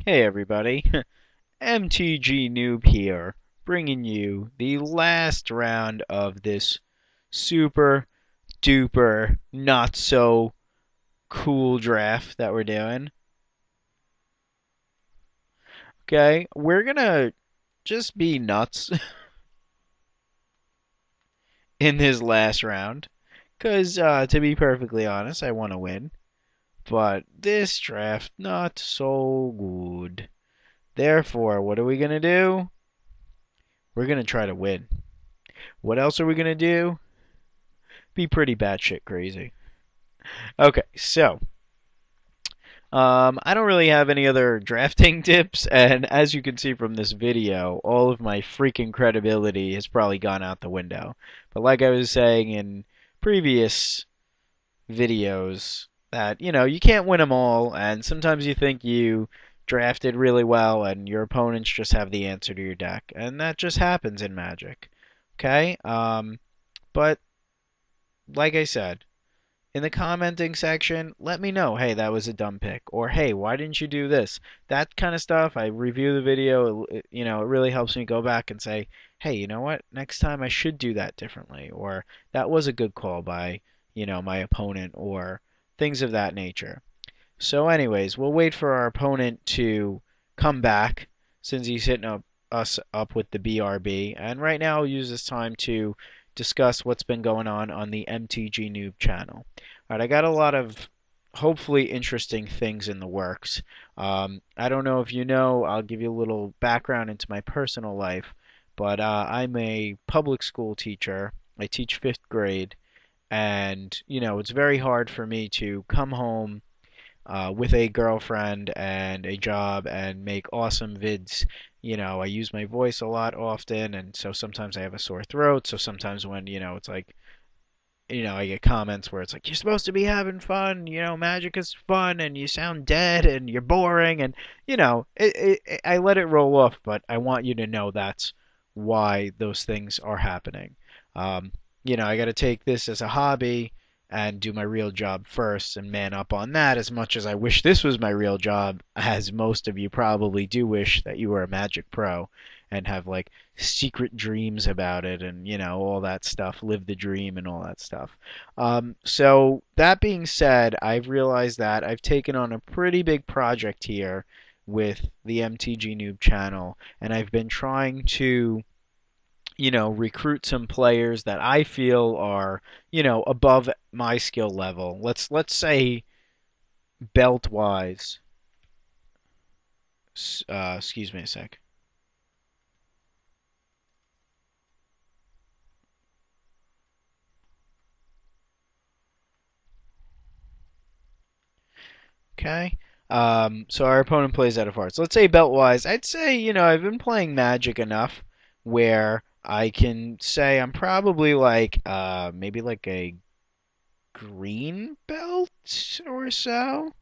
Hey everybody, MTG Noob here, bringing you the last round of this super duper not so cool draft that we're doing. Okay, we're gonna just be nuts in this last round, because to be perfectly honest, I want to win, but this draft not so good. Therefore, what are we gonna do? We're gonna try to win. What else are we gonna do? Be pretty batshit crazy. Okay, so I don't really have any other drafting tips, and as you can see from this video, all of my freaking credibility has probably gone out the window. But like I was saying in previous videos, that you can't win them all, and sometimes you think you drafted really well, and your opponents just have the answer to your deck, and that just happens in Magic. Okay, but like I said, in the commenting section, let me know, hey, that was a dumb pick, or hey, why didn't you do this? That kind of stuff. I review the video, it really helps me go back and say, hey, you know what? Next time I should do that differently, or that was a good call by, my opponent, or things of that nature. So, anyways, we'll wait for our opponent to come back since he's hitting us up with the BRB. And right now, I'll use this time to discuss what's been going on the MTG Noob channel. All right, I got a lot of hopefully interesting things in the works. I don't know if you know, I'll give you a little background into my personal life, but I'm a public school teacher. I teach fifth grade, and it's very hard for me to come home with a girlfriend and a job and make awesome vids. I use my voice a lot often, and so sometimes I have a sore throat. So sometimes when, it's like, I get comments where it's like, you're supposed to be having fun, magic is fun, and you sound dead, and you're boring, and, I let it roll off, but I want you to know that's why those things are happening. Um, I got to take this as a hobby and do my real job first and man up on that as much as I wish this was my real job, as most of you probably do wish that you were a Magic Pro and have like secret dreams about it and all that stuff, live the dream and all that stuff. So that being said, I've realized that I've taken on a pretty big project here with the MTG Noob channel, and I've been trying to recruit some players that I feel are, above my skill level. Let's say belt wise. Excuse me a sec. Okay. So our opponent plays out of hearts. Let's say belt wise, I'd say, I've been playing Magic enough where I can say I'm probably like maybe like a green belt or so.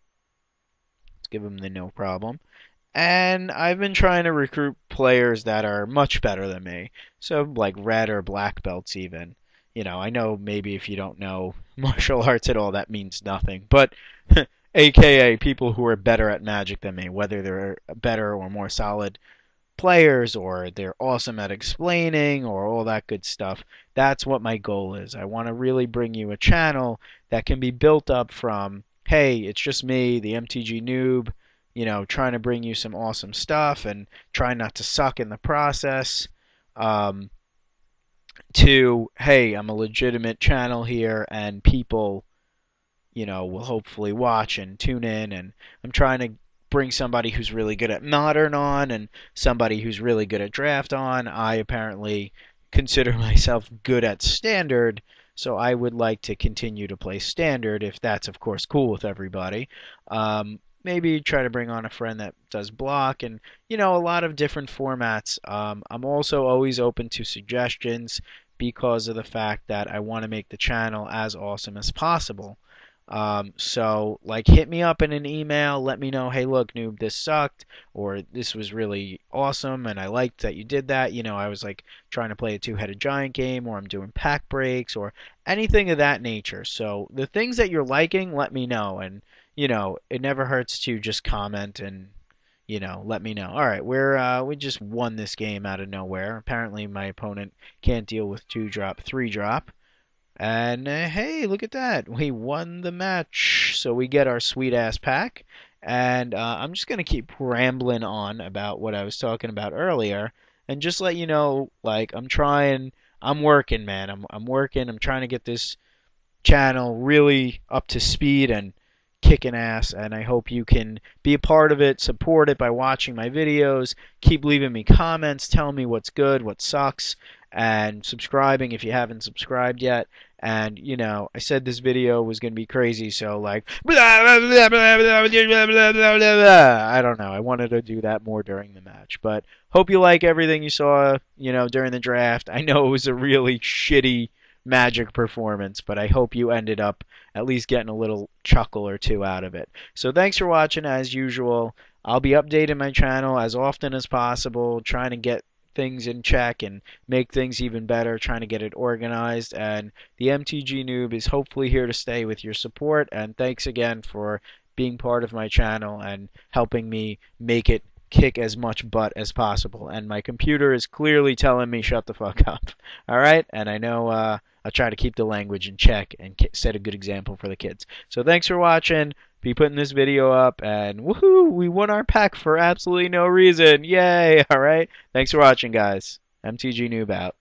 Let's give him the no problem. And I've been trying to recruit players that are much better than me. So like red or black belts even. I know maybe if you don't know martial arts at all, that means nothing. But AKA people who are better at Magic than me, whether they're better or more solid players or they're awesome at explaining or all that good stuff. That's what my goal is. I want to really bring you a channel that can be built up from, hey, it's just me, the MTG noob, trying to bring you some awesome stuff and try not to suck in the process. Um, to, hey, I'm a legitimate channel here and people will hopefully watch and tune in. And I'm trying to bring somebody who's really good at modern on and somebody who's really good at draft on. I apparently consider myself good at standard, so I would like to continue to play standard if that's, of course, cool with everybody. Maybe try to bring on a friend that does block and, a lot of different formats. I'm also always open to suggestions because of the fact that I want to make the channel as awesome as possible. So like hit me up in an email, let me know, hey look, noob, this sucked, or this was really awesome and I liked that you did that. I was like trying to play a two-headed giant game, or I'm doing pack breaks, or anything of that nature. So the things that you're liking, let me know. And it never hurts to just comment and let me know. All right, we just won this game out of nowhere. Apparently, my opponent can't deal with 2-drop, 3-drop. And hey, look at that. We won the match. So we get our sweet ass pack. And I'm just going to keep rambling on about what I was talking about earlier. And just let you know, like, I'm working, man. I'm working. I'm trying to get this channel really up to speed and kicking ass, and I hope you can be a part of it, support it by watching my videos, keep leaving me comments, telling me what's good, what sucks, and subscribing if you haven't subscribed yet. And I said this video was going to be crazy, so like blah, blah, blah, blah, blah, blah, blah, blah, blah. I don't know. I wanted to do that more during the match, but hope you like everything you saw, during the draft. I know it was a really shitty Magic performance, but I hope you ended up at least getting a little chuckle or two out of it. So thanks for watching as usual. I'll be updating my channel as often as possible, trying to get things in check and make things even better, trying to get it organized. And the MTG Noob is hopefully here to stay with your support. And thanks again for being part of my channel and helping me make it kick as much butt as possible. And my computer is clearly telling me shut the fuck up. All right? And I know I'll try to keep the language in check and set a good example for the kids. So thanks for watching. Be putting this video up, and woohoo, we won our pack for absolutely no reason. Yay! All right. Thanks for watching, guys. MTG Noob out.